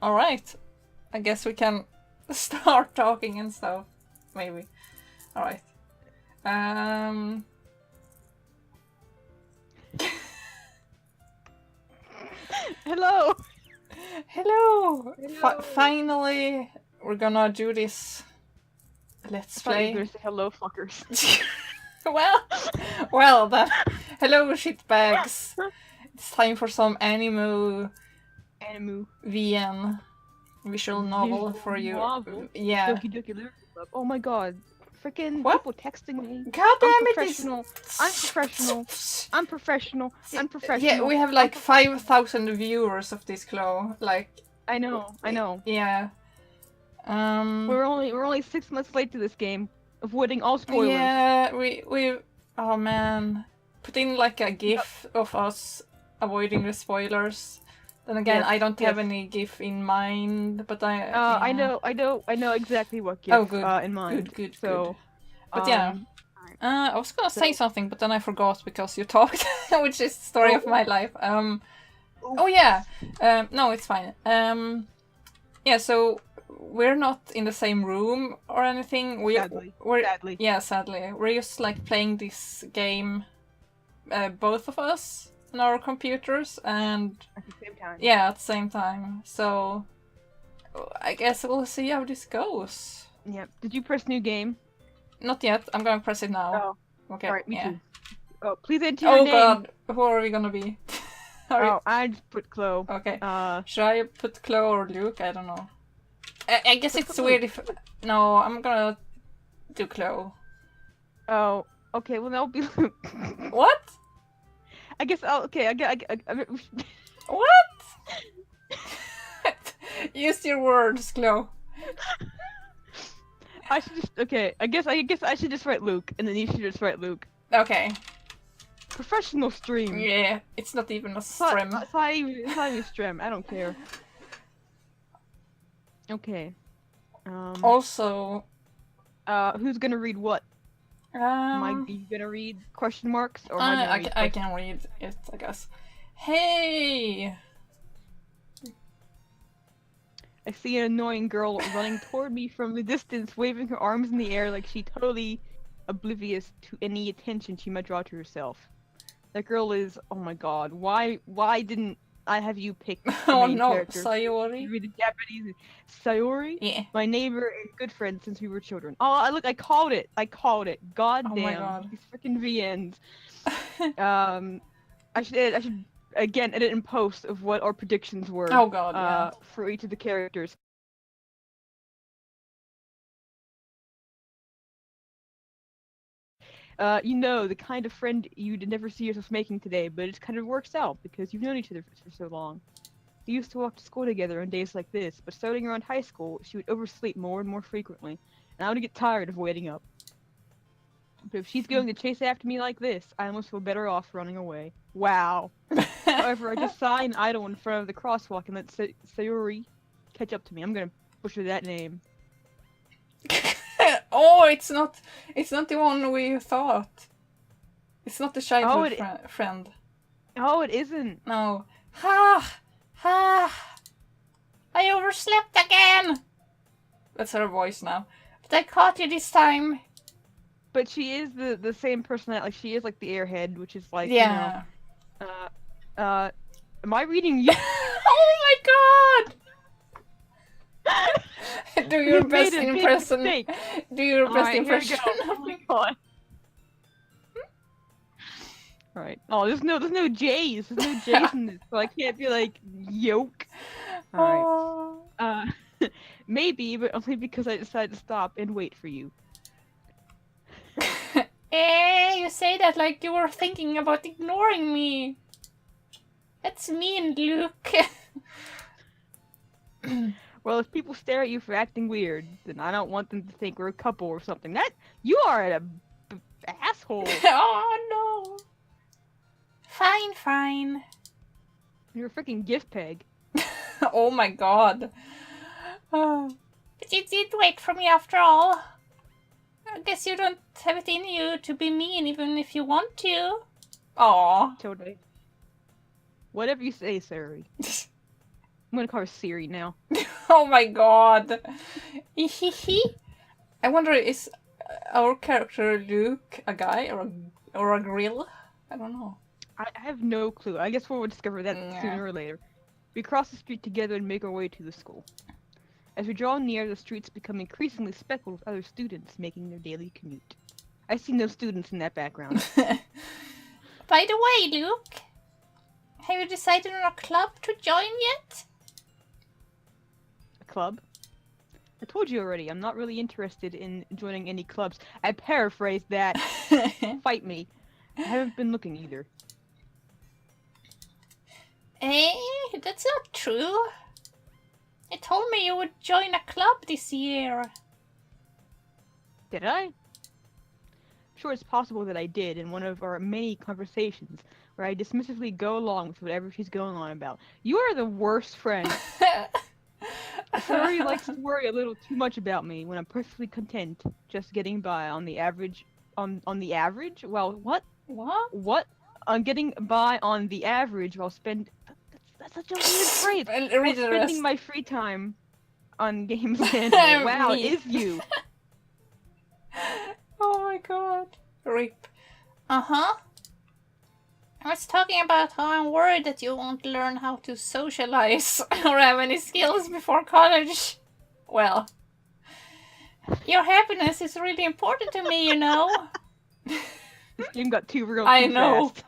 Alright. I guess we can start talking and stuff. Maybe. Alright. Hello! Hello! Finally, we're gonna do this Let's Play. I thought you were gonna say hello, fuckers. well then. Hello, shitbags. It's time for some Animu VN visual novel for you. Novel? Yeah. Doki Doki Lyrical Club. Oh my god. Freaking What? people texting me. God damn I'm it! professional. I'm professional. I'm professional. I'm professional. Yeah, we have like 5,000 viewers of this Chloe. Like. I know. Yeah. We're only 6 months late to this game, avoiding all spoilers. Yeah, we oh man, put in like a GIF of us avoiding the spoilers. Then again, Yes, I don't have any GIF in mind, but yeah. I know exactly what GIF in mind. Good. But So, yeah, I was gonna say something, but then I forgot because you talked, which is the story of my life. Oh yeah, no, it's fine. Yeah, so we're not in the same room or anything. Sadly. Yeah, sadly. We're just like playing this game, both of us on our computers, and at the same time. Yeah, at the same time. So I guess we'll see how this goes. Yeah. Did you press new game? Not yet. I'm gonna press it now. Oh. Okay. Alright, me yeah. too. Oh, please enter your name. Oh god, who are we gonna be? I just put Chloe. Okay. Should I put Chloe or Luke? I don't know. I guess it's weird if... No, I'm gonna do Chloe. Oh, okay, well that'll be Luke. What? I guess I'll... Okay, What? Use your words, Chloe. I should just... Okay, I guess I should just write Luke, and then you should just write Luke. Okay. Professional stream. Yeah, it's not even a stream. It's not even a stream, I don't care. Okay. Also... who's gonna read what? Are you gonna read question marks? Or I can read it, I guess. Hey! I see an annoying girl running toward me from the distance, waving her arms in the air like she's totally oblivious to any attention she might draw to herself. That girl is... Oh my god, why didn't I have you pick the main character? Sayori? You read the Japanese. Sayori? Yeah. My neighbor and good friend since we were children. Oh, look, I called it. God damn. Oh my god. These freaking VNs. I should again edit and post of what our predictions were. Oh god, yeah. For each of the characters. You know, the kind of friend you'd never see yourself making today, but it kind of works out because you've known each other for so long. We used to walk to school together on days like this, but starting around high school, she would oversleep more and more frequently, and I would get tired of waiting up. But if she's going to chase after me like this, I almost feel better off running away. Wow. However, I just sigh and idle in front of the crosswalk and let Sayori catch up to me. I'm gonna butcher that name. Oh, it's not the one we thought. It's not the childhood friend. Oh, it isn't. No. Ha! I overslept again! That's her voice now. But I caught you this time. But she is the same personality. Like, she is like the airhead, which is like, yeah. You know, am I reading you? Oh my god! Do your best impression. Do your best impression. Alright. Oh, there's no J's. There's no J's in this, so I can't be like yoke. Alright. Maybe, but only because I decided to stop and wait for you. You say that like you were thinking about ignoring me. That's mean, Luke. Well, if people stare at you for acting weird, then I don't want them to think we're a couple or something. That you are an asshole. Oh no. Fine. You're a freaking gift peg. Oh my god. But you did wait for me after all. I guess you don't have it in you to be mean even if you want to. Aww. Totally. Whatever you say, Sari. gonna call her Siri now. Oh my god. I wonder, is our character Luke a guy or a grill? I don't know. I have no clue. I guess we'll discover that Yeah. sooner or later. We cross the street together and make our way to the school. As we draw near, the streets become increasingly speckled with other students making their daily commute. I see no students in that background. By the way, Luke, have you decided on a club to join yet? A club? I told you already, I'm not really interested in joining any clubs. I paraphrased that. Fight me. I haven't been looking either. That's not true. You told me you would join a club this year. Did I? I'm sure it's possible that I did in one of our many conversations where I dismissively go along with whatever she's going on about. You are the worst friend. Sorry likes to worry a little too much about me when I'm perfectly content just getting by on the average. On the average? Well, what? What? What? I'm getting by on the average while That's such a weird phrase. Read the Spending rest. my free time on games and wow, Me. is you. Oh my god. Rip. Uh-huh. I was talking about how I'm worried that you won't learn how to socialize or have any skills before college. Well, your happiness is really important to me, you know. This game got too real. I too know. fast.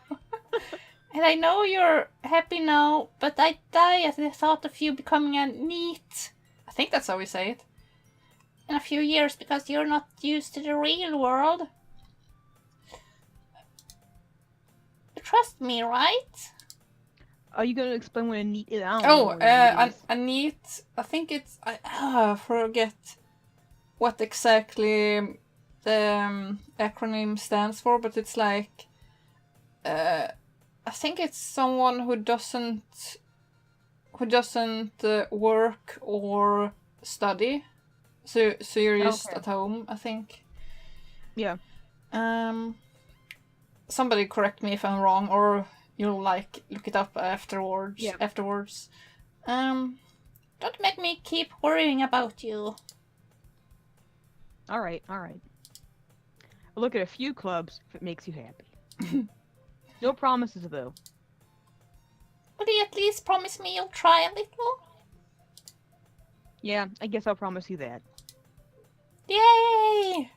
And I know you're happy now, but I die at the thought of you becoming a NEET. I think that's how we say it. In a few years, because you're not used to the real world. You trust me, right? Are you gonna explain what a neat is? I don't Oh, know what a neat is. a NEET. I think it's. I forget what exactly the acronym stands for, but it's like. I think it's someone who doesn't work or study, so you're just Okay. at home. I think. Yeah. Somebody correct me if I'm wrong, or you'll like look it up afterwards. Yeah. Afterwards. Don't make me keep worrying about you. All right. I'll look at a few clubs if it makes you happy. No promises though. Will you at least promise me you'll try a little? Yeah, I guess I'll promise you that. Yay!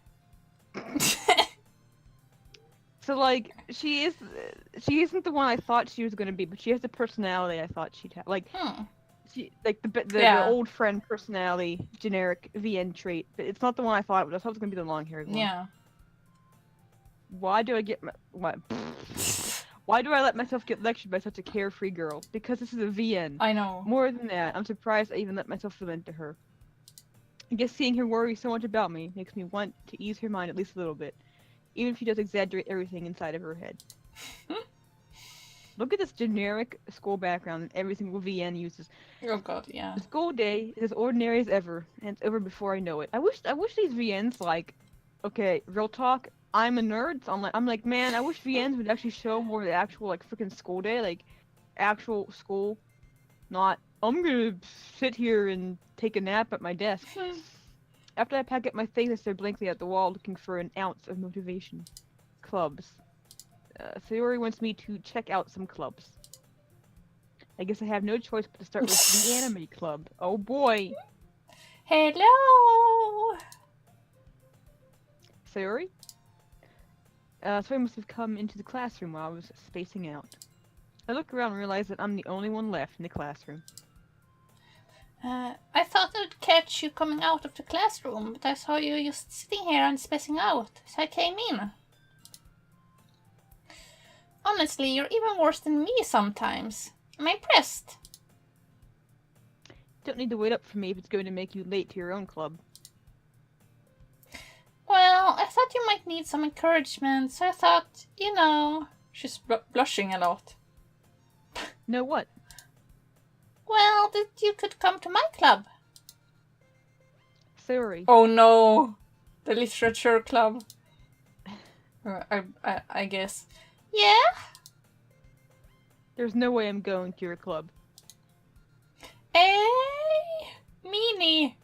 So like, she isn't the one I thought she was gonna be, but she has the personality I thought she'd have. Like, she like the old friend personality, generic VN trait. But it's not the one I thought it was. I thought it was gonna be the long-haired one. Yeah. Why do I get what? Why do I let myself get lectured by such a carefree girl? Because this is a VN. I know. More than that, I'm surprised I even let myself feel into her. I guess seeing her worry so much about me makes me want to ease her mind at least a little bit, even if she does exaggerate everything inside of her head. Look at this generic school background that every single VN uses. Oh god, yeah. The school day is as ordinary as ever, and it's over before I know it. I wish these VNs, like, okay, real talk, I'm a nerd, so I'm like, man, I wish VNs would actually show more of the actual, like, freaking school day, like, actual school, not, I'm gonna sit here and take a nap at my desk. After I pack up my things, I stare blankly at the wall, looking for an ounce of motivation. Clubs. Theory wants me to check out some clubs. I guess I have no choice but to start with the anime club. Oh boy! Hello! Theory? Theory must have come into the classroom while I was spacing out. I look around and realize that I'm the only one left in the classroom. I thought I'd catch you coming out of the classroom, but I saw you just sitting here and spacing out, so I came in. Honestly, you're even worse than me sometimes. I'm impressed. Don't need to wait up for me if it's going to make you late to your own club. Well, I thought you might need some encouragement, so I thought, you know... She's blushing a lot. Know what? Well, that you could come to my club. Theory. Oh no! The literature club. I guess. Yeah? There's no way I'm going to your club. Meanie.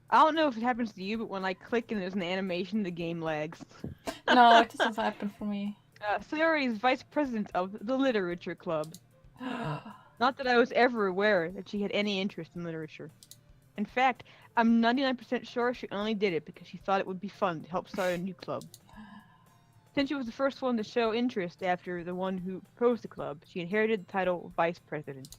I don't know if it happens to you, but when I click and there's an animation, the game lags. No, it doesn't happen for me. Sayori is vice president of the literature club. Not that I was ever aware that she had any interest in literature. In fact, I'm 99% sure she only did it because she thought it would be fun to help start a new club. Since she was the first one to show interest after the one who proposed the club, she inherited the title vice president.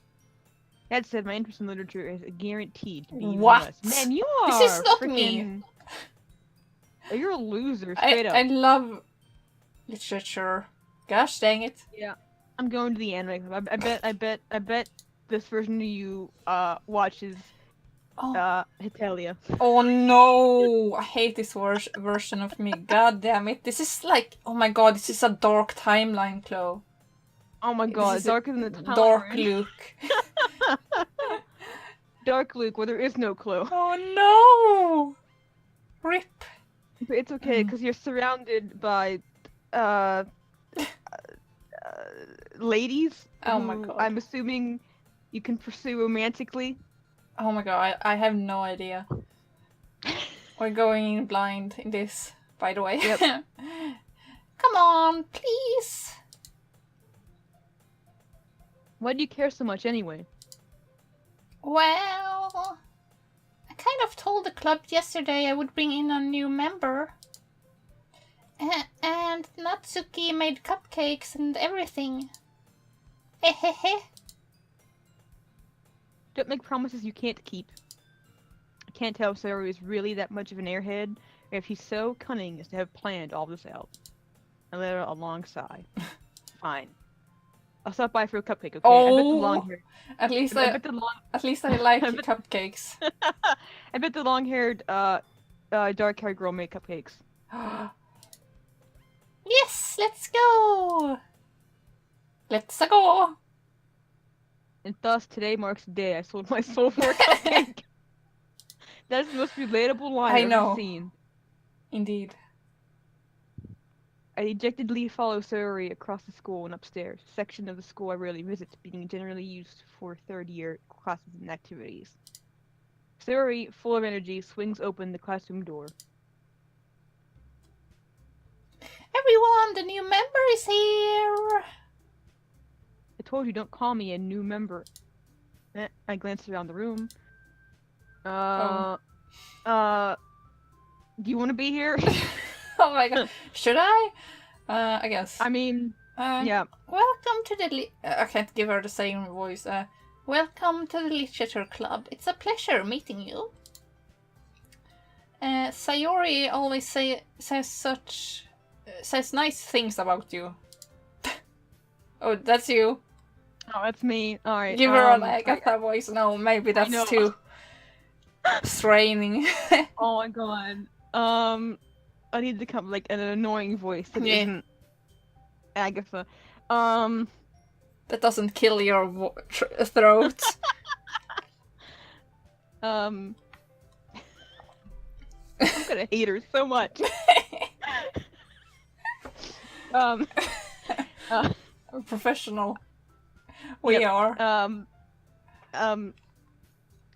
That said, my interest in literature is guaranteed to be even What? less. Man, you are This is not frickin'... me. Oh, you're a loser, straight up. I love literature. Gosh dang it. Yeah, I'm going to the anime club. I bet this version of you watches Hetalia. Oh no! I hate this version of me. God damn it! This is like, oh my god, this is a dark timeline, Chloe. Oh my god, darker than the timeline. Dark Luke. Dark Luke, where there is no clue. Oh no! Rip. But it's okay, because you're surrounded by ladies. Oh my who god. I'm assuming you can pursue romantically. Oh my god, I have no idea. We're going in blind in this, by the way. Yep. Come on, please. Why do you care so much anyway? Well, I kind of told the club yesterday I would bring in a new member. And Natsuki made cupcakes and everything. Hehehe. Don't make promises you can't keep. I can't tell if Sayori is really that much of an airhead, or if she's so cunning as to have planned all this out. I let out a long sigh. Fine. I'll stop by for a cupcake, okay? Oh, I bet the long-haired... At least I like cupcakes. I bet the long-haired, dark-haired girl made cupcakes. Yes, let's go! Let's go! And thus, today marks the day I sold my soul for a cupcake. That's the most relatable line I've ever seen. Indeed. I dejectedly follow Sayori across the school and upstairs, a section of the school I rarely visit, being generally used for third-year classes and activities. Sayori, full of energy, swings open the classroom door. Everyone, the new member is here! I told you, don't call me a new member. I glanced around the room. Do you want to be here? Oh my god. Should I? I guess. I mean, yeah. Welcome to the I can't give her the same voice. Welcome to the Literature Club. It's a pleasure meeting you. Sayori always says nice things about you. Oh, that's you. Oh, that's me. Alright. Give her an Agatha voice. No, maybe that's too straining. Oh my god. I need to come like an annoying voice that isn't Agatha. That doesn't kill your throat. I'm gonna hate her so much. Professional. We are.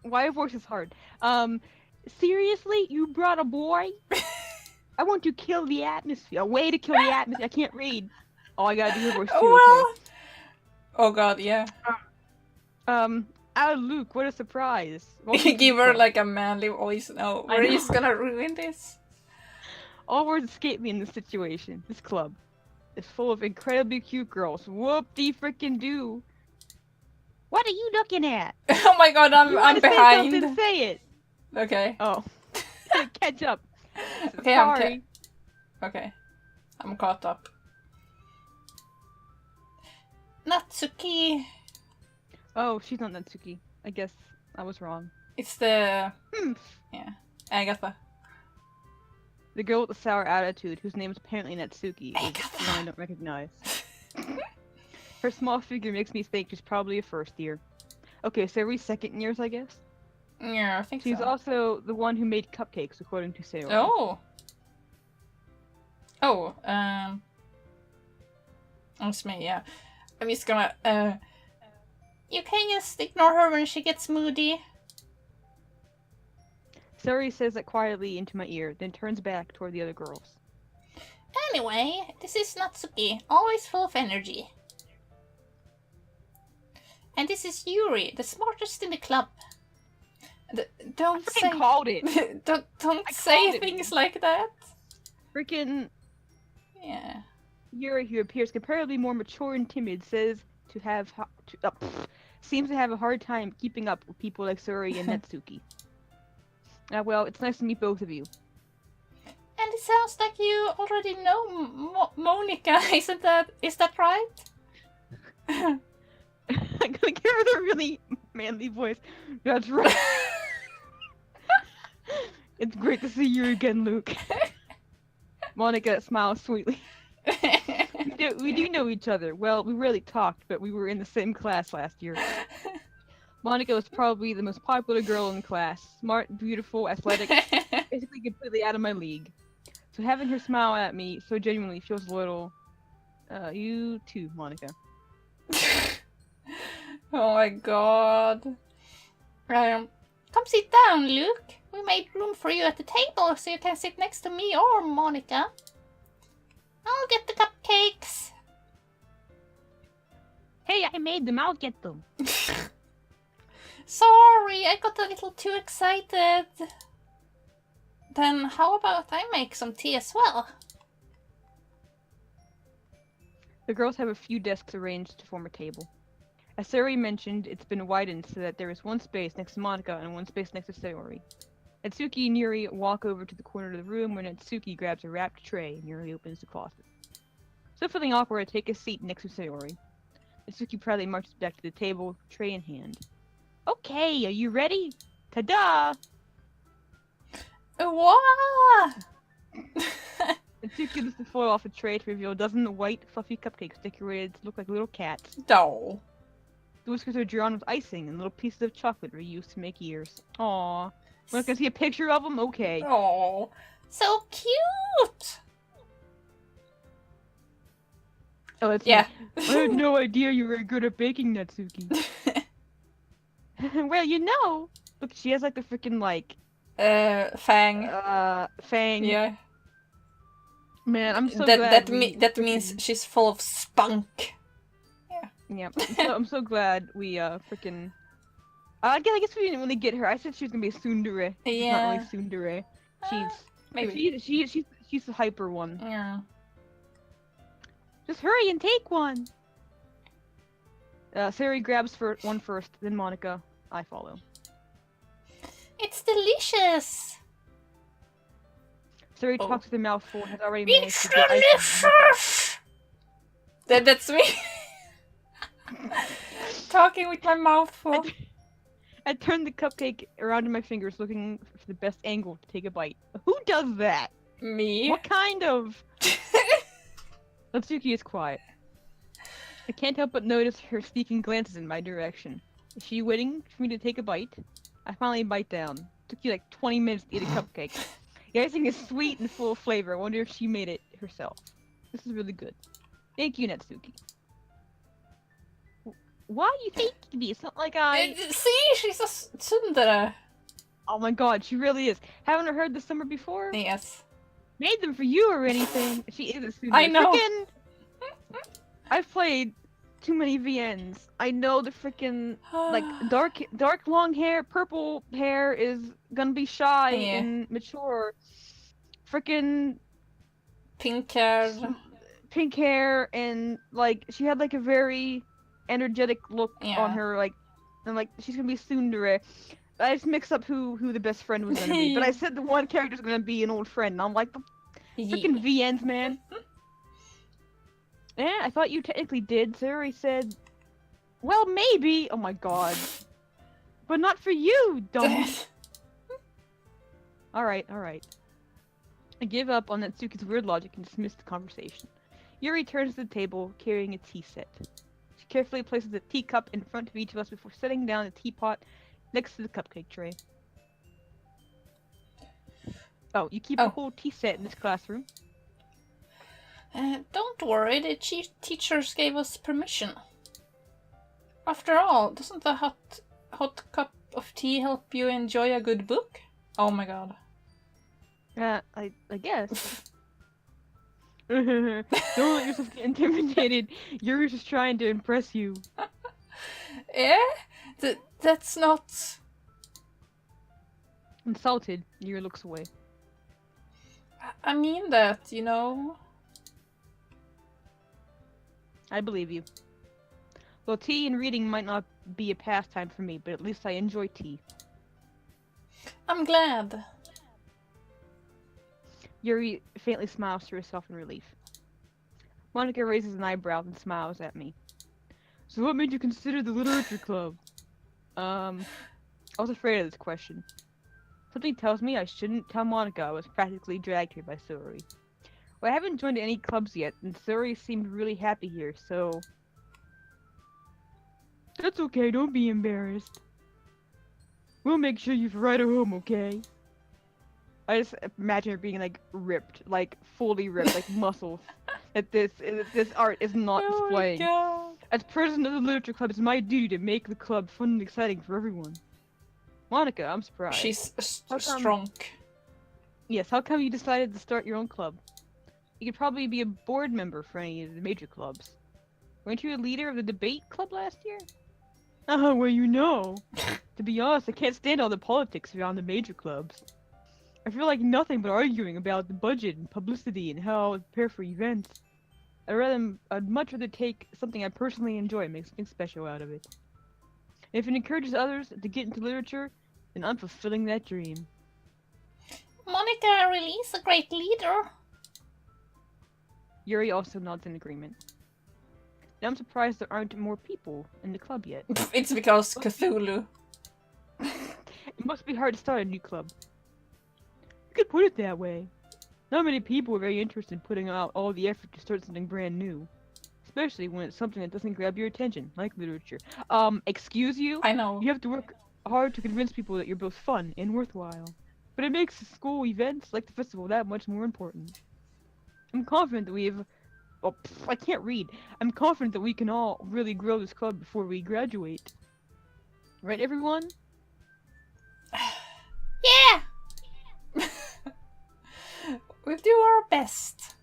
Why a voice is hard. Seriously? You brought a boy? I want to kill the atmosphere. A way to kill the atmosphere. I can't read. Oh, I gotta do your voice too. Well, okay. Oh god, yeah. Oh, Luke, what a surprise. Give her like a manly voice. No, we're just gonna ruin this. All words escape me in this situation. This club is full of incredibly cute girls. Whoop-de frickin' do. What are you looking at? Oh my god, I'm behind. Say something, say it. Okay. Oh. Catch up. Okay, sorry. Okay. I'm caught up. Natsuki. Oh, she's not Natsuki. I guess I was wrong. It's the... Yeah. Agatha. The girl with the sour attitude, whose name is apparently Natsuki, Agatha. is the one I don't recognize. Her small figure makes me think she's probably a first year. Okay, so every second years, I guess? Yeah, I think She's so. also the one who made cupcakes, according to Sayori. Oh! Oh, it's me, yeah. I'm just gonna, You can just ignore her when she gets moody. Sayori says that quietly into my ear, then turns back toward the other girls. Anyway, this is Natsuki, always full of energy. And this is Yuri, the smartest in the club. Don't say. Called it. don't say things like that. Freaking. Yeah. Yuri, who appears comparatively more mature and timid, says to have seems to have a hard time keeping up with people like Sayori and Natsuki. Well, it's nice to meet both of you. And it sounds like you already know Monica, is that right? I'm gonna give her the really manly voice. That's right. It's great to see you again, Luke. Monica smiles sweetly. We do know each other. Well, we rarely talked, but we were in the same class last year. Monica was probably the most popular girl in class. Smart, beautiful, athletic, basically completely out of my league. So having her smile at me so genuinely feels a little... you too, Monica. Oh my god. Come sit down, Luke. We made room for you at the table so you can sit next to me or Monica. I'll get the cupcakes. Hey, I made them. I'll get them. Sorry, I got a little too excited. Then how about I make some tea as well? The girls have a few desks arranged to form a table. As Sayori mentioned, it's been widened so that there is one space next to Monica and one space next to Sayori. Natsuki and Yuri walk over to the corner of the room where Natsuki grabs a wrapped tray and Yuri opens the closet. Still feeling awkward, I take a seat next to Sayori. Natsuki proudly marches back to the table, tray in hand. Okay, are you ready? Ta-da! What? Natsuki lifts the foil off a tray to reveal a dozen white, fluffy cupcakes decorated to look like little cats. No. The whiskers are drawn with icing, and little pieces of chocolate are used to make ears. Aww. Want to see a picture of them? Okay. Oh, so cute! Oh, that's yeah. I had no idea you were good at baking, Natsuki. Well, you know. Look, she has like the freaking like... Fang. Fang. Yeah. Man, I'm so glad that means she's full of spunk. Yeah. I'm so glad we freaking... I guess we didn't really get her. I said she was gonna be a tsundere. She's not really tsundere. Maybe. She's the hyper one. Yeah. Just hurry and take one! Sayori grabs one first, then Monica. I follow. It's delicious! Sayori talks with her mouth full and has already managed to get delicious! That's me! Talking with my mouth full. I turned the cupcake around in my fingers, looking for the best angle to take a bite. Who does that? Me. What kind of? Natsuki is quiet. I can't help but notice her sneaking glances in my direction. Is she waiting for me to take a bite? I finally bite down. Took you like 20 minutes to eat a cupcake. The icing is sweet and full of flavor. I wonder if she made it herself. This is really good. Thank you, Natsuki. Why are you thanking me? It's not like I... See? She's a tsundere. Oh my god, she really is. Haven't I heard this summer before? Yes. Made them for you or anything. She is a tsundere. I know. I've played too many VNs. I know the freaking like dark long hair, purple hair is gonna be shy and mature. Freaking pink hair, and like she had like a very energetic look on her, like, and like she's gonna be tsundere. I just mixed up who the best friend was gonna be, but I said the one character's gonna be an old friend, and I'm like, the freaking VNs, man. Yeah, I thought you technically did. Sayori said, well, maybe. Oh my god. But not for you, dumb. Alright. I give up on Natsuki's weird logic and dismiss the conversation. Yuri turns to the table, carrying a tea set. She carefully places a teacup in front of each of us before setting down the teapot next to the cupcake tray. Oh, you keep a whole tea set in this classroom? Don't worry, the teachers gave us permission. After all, doesn't a hot cup of tea help you enjoy a good book? Oh my god. I guess. Don't let yourself get intimidated. Yuri's just trying to impress you. Eh? That's not... Insulted, Yuri looks away. I mean that, you know? I believe you. Well, tea and reading might not be a pastime for me, but at least I enjoy tea. I'm glad. Yuri faintly smiles to herself in relief. Monica raises an eyebrow and smiles at me. So what made you consider the literature club? I was afraid of this question. Something tells me I shouldn't tell Monica I was practically dragged here by Suri. Well, I haven't joined any clubs yet, and Suri seemed really happy here, so... That's okay, don't be embarrassed. We'll make sure you right at home, okay? I just imagine her being, like, ripped, like, fully ripped, like, muscles. That this art is not displaying. My god. As president of the literature club, it's my duty to make the club fun and exciting for everyone. Monica, I'm surprised. She's How come- strong. Yes, how come you decided to start your own club? You could probably be a board member for any of the major clubs. Weren't you a leader of the debate club last year? Oh, well, you know. To be honest, I can't stand all the politics around the major clubs. I feel like nothing but arguing about the budget and publicity and how to prepare for events. I'd much rather take something I personally enjoy and make something special out of it. If it encourages others to get into literature, then I'm fulfilling that dream. Monica really is a great leader. Yuri also nods in agreement. Now I'm surprised there aren't more people in the club yet. It's because Cthulhu. It must be hard to start a new club. You could put it that way. Not many people are very interested in putting out all the effort to start something brand new. Especially when it's something that doesn't grab your attention, like literature. Excuse you? I know. You have to work hard to convince people that you're both fun and worthwhile. But it makes school events like the festival that much more important. I'm confident that we've... Oh, I can't read. I'm confident that we can all really grow this club before we graduate. Right, everyone? Yeah! We'll do our best.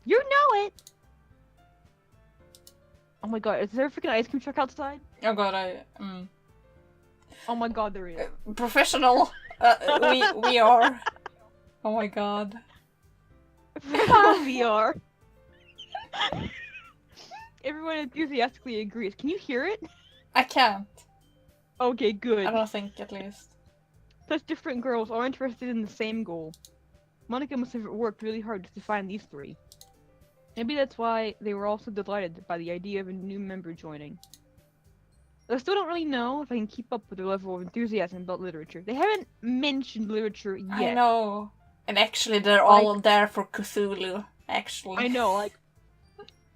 You know it! Oh my god, is there a freaking ice cream truck outside? Oh god, Oh my god, there is. Professional. We are. Oh my god. We are. Everyone enthusiastically agrees. Can you hear it? I can't. Okay, good. I don't think, at least. Such different girls are interested in the same goal. Monica must have worked really hard to find these three. Maybe that's why they were also delighted by the idea of a new member joining. I still don't really know if I can keep up with their level of enthusiasm about literature. They haven't mentioned literature yet. I know. And actually, they're all there for Cthulhu, actually. I know, like,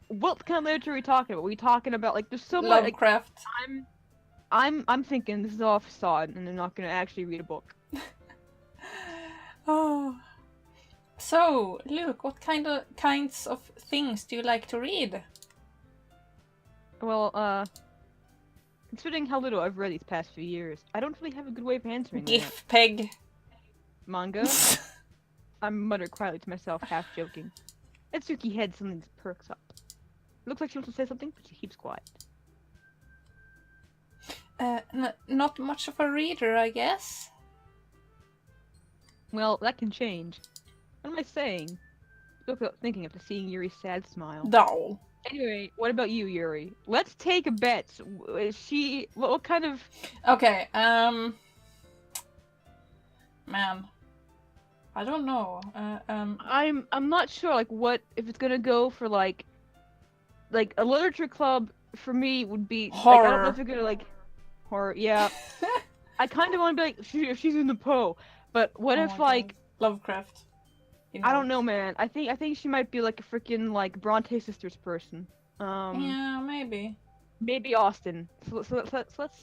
what kind of literature are we talking about? Are we talking about, like, there's so much, like, Lovecraft. I'm thinking this is all facade, and they're not gonna actually read a book. Oh. So, Luke, what kinds of things do you like to read? Well, considering how little I've read these past few years, I don't really have a good way of answering that. GIF peg. Manga? I muttered quietly to myself, half joking. Etsuki head something that perks up. Looks like she wants to say something, but she keeps quiet. Not much of a reader, I guess. Well, that can change. What am I saying? Spoke without thinking after seeing Yuri's sad smile. No. Anyway, what about you, Yuri? Let's take a bet. Is she... What kind of... Okay, man. I don't know. I'm not sure, like, what... If it's gonna go for, like a literature club, for me, would be... Horror. Like, I don't know if you're gonna, like... Horror, yeah. I kind of want to be like, if she's in the Poe. But what if, like... God. Lovecraft. You know. I don't know, man. I think she might be like a freaking like Bronte sisters person. Yeah, maybe. Maybe Austin. So let's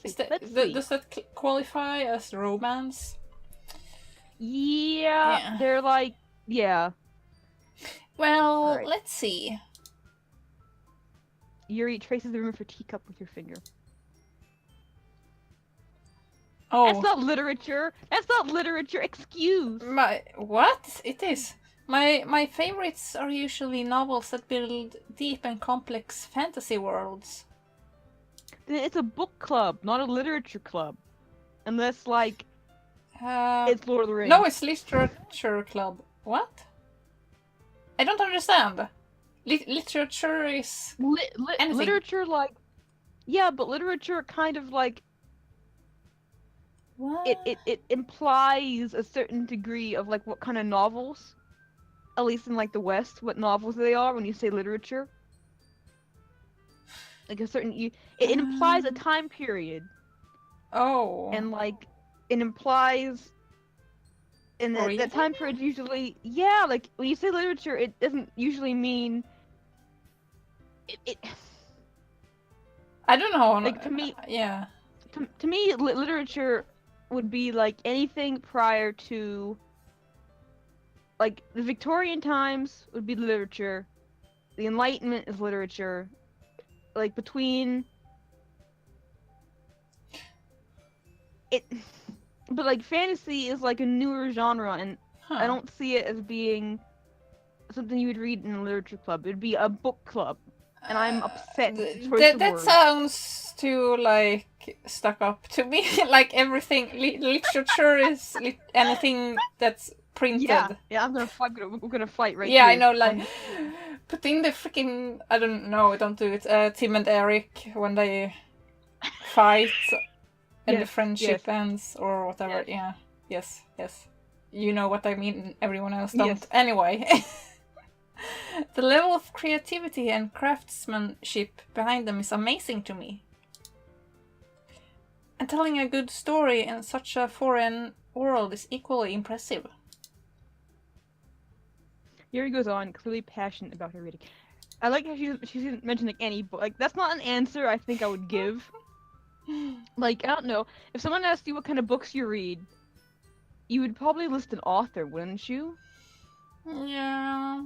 see. Let's see. Does that qualify as romance? Yeah, they're like, yeah. Well, Right. let's see. Yuri traces the room of her teacup with your finger. Oh. That's not literature! That's not literature! Excuse! What? It is. My favorites are usually novels that build deep and complex fantasy worlds. Then it's a book club, not a literature club. Unless, like, it's Lord of the Rings. No, it's literature club. What? I don't understand. Literature is anything. Literature, like, yeah, but literature kind of like What? it implies a certain degree of like what kind of novels, at least in like the West, what novels they are when you say literature. Like a certain it implies a time period. Oh. And like it implies. And that time period usually, yeah, like when you say literature, it doesn't usually mean. It I don't know. Like to me, yeah. To me, literature would be like anything prior to. Like the Victorian times would be literature, the Enlightenment is literature, like between. It. But like fantasy is like a newer genre, and I don't see it as being something you would read in a literature club. It'd be a book club, and I'm upset. That sounds too like stuck up to me. Like everything, literature is anything that's printed. Yeah, I'm gonna fight. We're gonna fight right Yeah, here. I know. Like put in the freaking. I don't know. Don't do it. Tim and Eric when they fight. And the friendship ends, or whatever. Yes. Yeah. Yes. You know what I mean. Everyone else don't. Yes. Anyway. The level of creativity and craftsmanship behind them is amazing to me. And telling a good story in such a foreign world is equally impressive. Yuri goes on, clearly passionate about her reading. I like how she didn't mention like any book. Like that's not an answer I think I would give. Like, I don't know. If someone asked you what kind of books you read, you would probably list an author, wouldn't you? Yeah.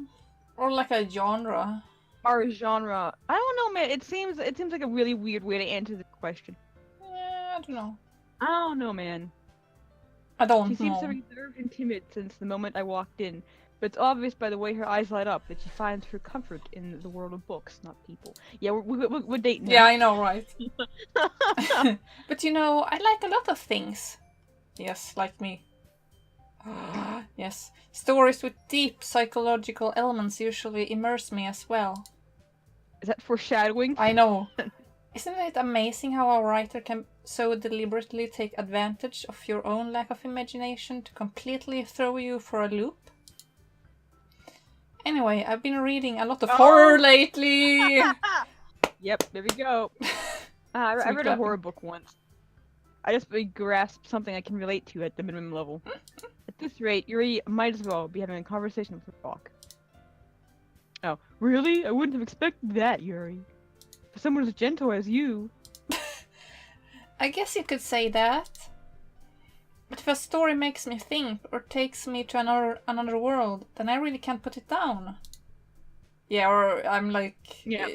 Or like a genre. Or a genre. I don't know, man. It seems like a really weird way to answer the question. Yeah, I don't know. I don't know, man. I don't know. She seems so reserved and timid since the moment I walked in. But it's obvious by the way her eyes light up that she finds her comfort in the world of books, not people. Yeah, we're dating now. Yeah, I know, right? But you know, I like a lot of things. Yes, like me. Yes. Stories with deep psychological elements usually immerse me as well. Is that foreshadowing? I know. Isn't it amazing how a writer can so deliberately take advantage of your own lack of imagination to completely throw you for a loop? Anyway, I've been reading a lot of horror lately! Yep, there we go. I read a horror book once. I just grasped something I can relate to at the minimum level. At this rate, Yuri might as well be having a conversation with her dog. Oh, really? I wouldn't have expected that, Yuri. For someone as gentle as you. I guess you could say that. But if a story makes me think or takes me to another world, then I really can't put it down. Yeah, or I'm like... Yep,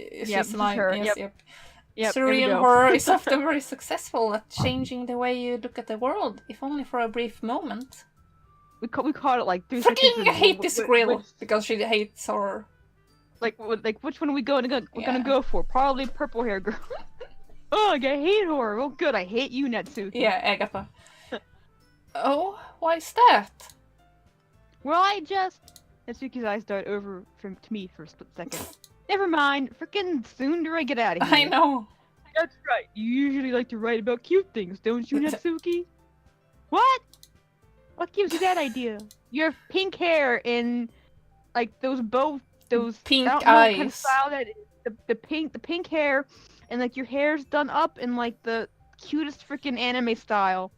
like, her. Yes, Yep, Surreal horror is often very successful at changing the way you look at the world, if only for a brief moment. We caught it like 3 seconds. Freaking hate this grill because she hates horror. Like which one are we gonna go for? Probably purple hair girl. Oh, I hate horror. Oh, good. I hate you, Natsuki. Yeah, Agatha. Oh, why is that? Well, Natsuki's eyes darted over to me for a split second. Never mind. Frickin' soon do I get out of here. I know. That's right. You usually like to write about cute things, don't you, Natsuki? What? What gives you that idea? You have pink hair and like those pink I don't know eyes. what kind of style that is. The pink hair, and like your hair's done up in like the cutest freaking anime style.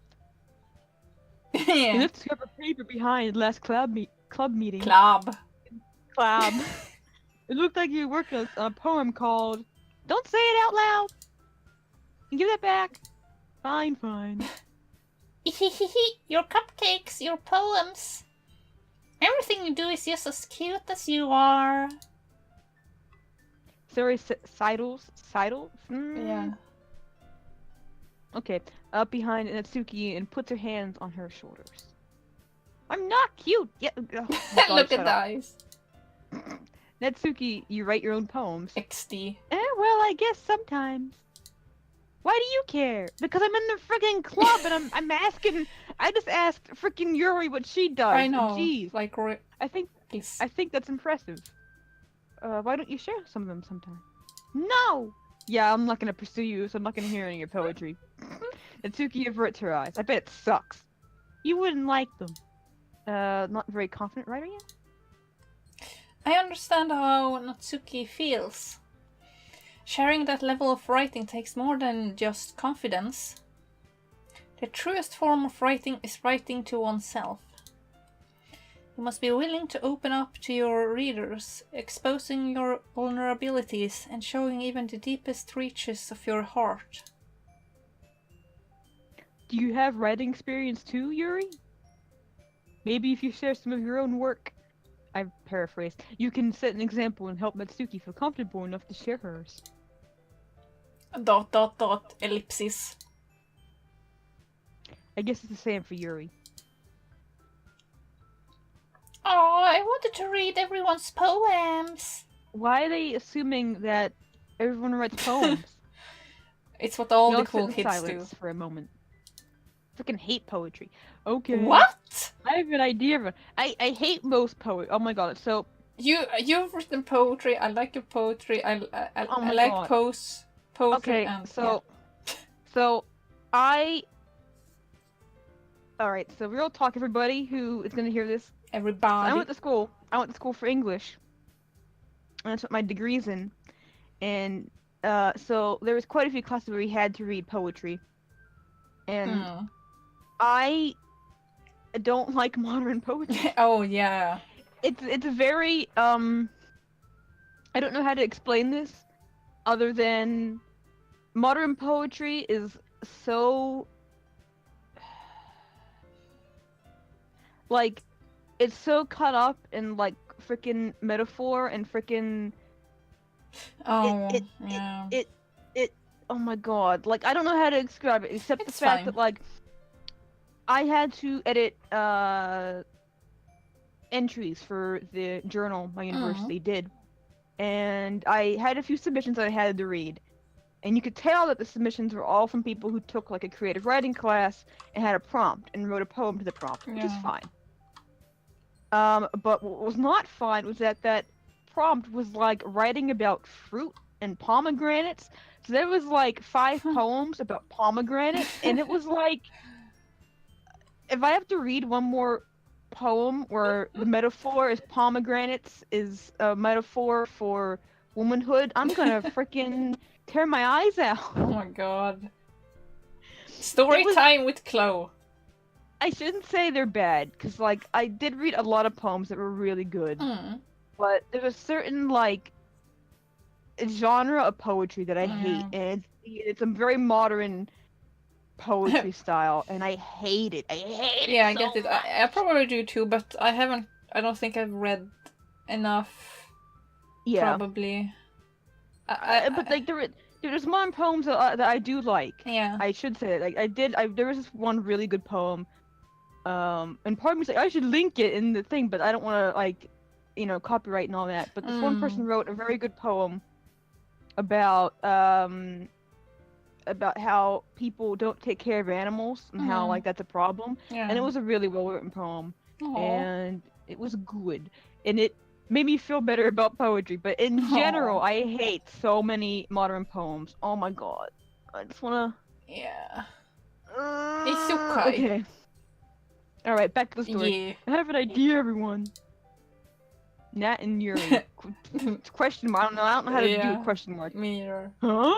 Yeah. You left a scrap of paper behind last club meeting. Club. It looked like you worked on a poem called. Don't say it out loud. You give that back. Fine. Your cupcakes, your poems. Everything you do is just as cute as you are. Sidle? Yeah. Okay, up behind Natsuki and puts her hands on her shoulders. I'm not cute! Yeah. Oh my God, Look shut at the up. eyes. Natsuki, you write your own poems. XD. Well, I guess sometimes. Why do you care? Because I'm in the friggin' club and I'm asking. I just asked freaking Yuri what she does. I know. Jeez. Like, I think that's impressive. Why don't you share some of them sometime? No! Yeah, I'm not gonna pursue you, so I'm not gonna hear any of your poetry. Natsuki averts her eyes. I bet it sucks. You wouldn't like them. Not very confident writer yet? I understand how Natsuki feels. Sharing that level of writing takes more than just confidence. The truest form of writing is writing to oneself. You must be willing to open up to your readers, exposing your vulnerabilities and showing even the deepest reaches of your heart. Do you have writing experience too, Yuri? Maybe if you share some of your own work, I've paraphrased, you can set an example and help Natsuki feel comfortable enough to share hers. ... ellipsis. I guess it's the same for Yuri. Oh, I wanted to read everyone's poems. Why are they assuming that everyone writes poems? It's what all We the all cool sit in kids do. silence for a moment. Freaking hate poetry. Okay. What? I have an idea of it. I hate most poetry. Oh my god, so... You've written poetry. I like your poetry. I like god. poetry. Okay, and, so... yeah. So, Alright, so real talk, everybody who is gonna hear this. Everybody. So I went to school for English. And that's what my degree's in. And, so there was quite a few classes where we had to read poetry. And I don't like modern poetry. Oh, yeah. It's a very, I don't know how to explain this other than modern poetry is so, like, it's so caught up in, like, freaking metaphor and freaking... Oh, yeah. Oh my god, like, I don't know how to describe it, except It's the fact fine. that, like, I had to edit, entries for the journal my university did. And I had a few submissions that I had to read. And you could tell that the submissions were all from people who took, like, a creative writing class and had a prompt and wrote a poem to the prompt, which is fine. But what was not fine was that prompt was, like, writing about fruit and pomegranates. So there was, like, 5 poems about pomegranates, and it was like... If I have to read one more poem where the metaphor is pomegranates is a metaphor for womanhood, I'm gonna freaking tear my eyes out. Oh my god. Story time with Chloe. I shouldn't say they're bad, because, like, I did read a lot of poems that were really good. But there's a certain, like, genre of poetry that I hate, and it's a very modern poetry style, and I hate it. I hate it. Yeah, I get it. I probably do too, but I don't think I've read enough. Yeah. Probably. But like there's modern poems that I do like. Yeah. I should say like there was this one really good poem. And part of me's like I should link it in the thing, but I don't want to like, you know, copyright and all that. But this one person wrote a very good poem about how people don't take care of animals and how like that's a problem. Yeah. And it was a really well written poem. Aww. And it was good. And it made me feel better about poetry. But in general, I hate so many modern poems. Oh my god. I just wanna... Yeah. It's okay. Okay. Alright, back to the story. Yeah. I have an idea, everyone. Nat and Yuri. Question mark. I don't know how to do a question mark. Me either. Huh?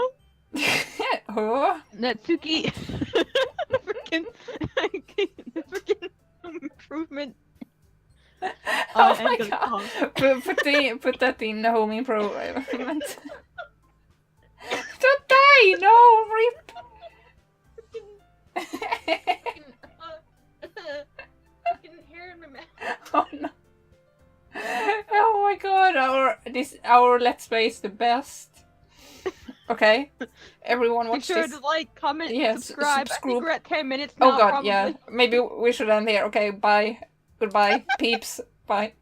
Huh? Natsuki. the freaking improvement. Oh my god. Put that in the home improvement. Don't die! No! Rip! Hair in my mouth. Oh no. Oh my god, or this our Let's Play is the best. Okay, everyone Be watch sure this. to like, comment, Yes, subscribe. I subscribe. think we're at 10 minutes now, Oh god, probably. yeah. Maybe we should end here. Okay, bye. Goodbye, peeps. Bye.